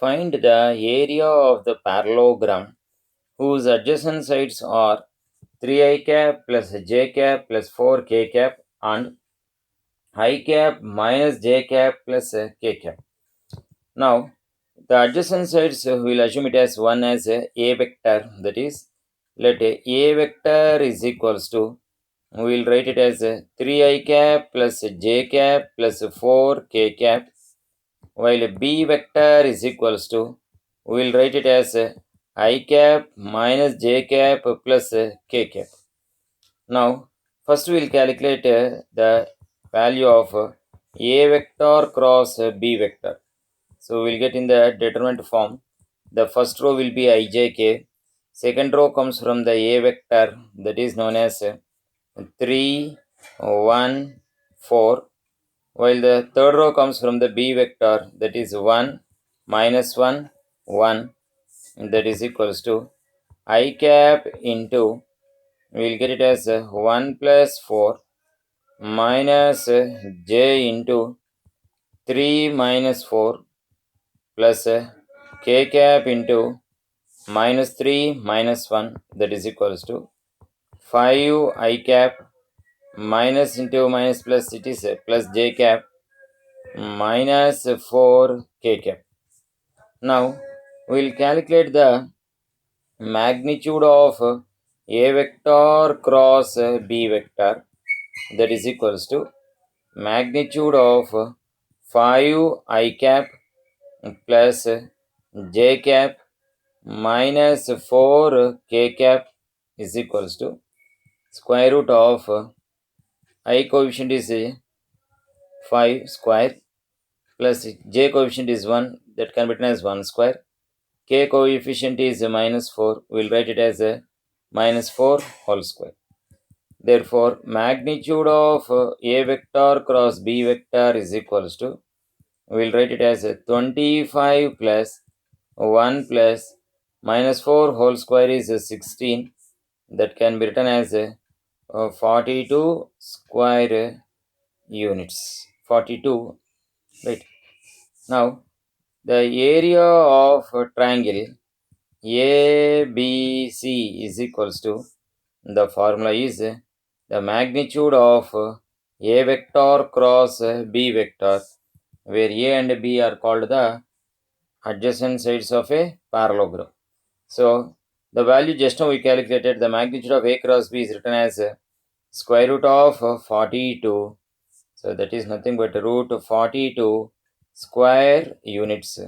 Find the area of the parallelogram whose adjacent sides are 3i cap plus j cap plus 4k cap and I cap minus j cap plus k cap. Now, the adjacent sides we will assume it as 1 as a vector, that is, let a vector is equals to, we will write it as 3i cap plus j cap plus 4k cap, while b vector is equals to, we will write it as I cap minus j cap plus k cap. Now, first we will calculate the value of a vector cross b vector. So we will get in the determinant form. The first row will be ijk. Second row comes from the a vector, that is known as 3, 1, 4. While the third row comes from the b vector, that is 1, minus 1, 1. That is equals to I cap into, we will get it as 1 plus 4 minus j into 3 minus 4 plus k cap into minus 3 minus 1, that is equals to 5 I cap minus into minus plus, it is plus j cap minus 4 k cap. Now we will calculate the magnitude of a vector cross b vector, that is equals to magnitude of 5 I cap plus j cap minus 4 k cap is equals to square root of I coefficient is 5 square plus j coefficient is 1, that can be written as 1 square. K coefficient is minus 4, we will write it as a minus 4 whole square. Therefore, magnitude of a vector cross b vector is equals to, we will write it as 25 plus 1 plus minus 4 whole square is 16, that can be written as 42 square units. 42, right? Now, the area of triangle ABC is equals to, the formula is the magnitude of a vector cross b vector, where a and b are called the adjacent sides of a parallelogram. So the value just now we calculated, the magnitude of a cross b is written as square root of 42. So that is nothing but root 42 square units.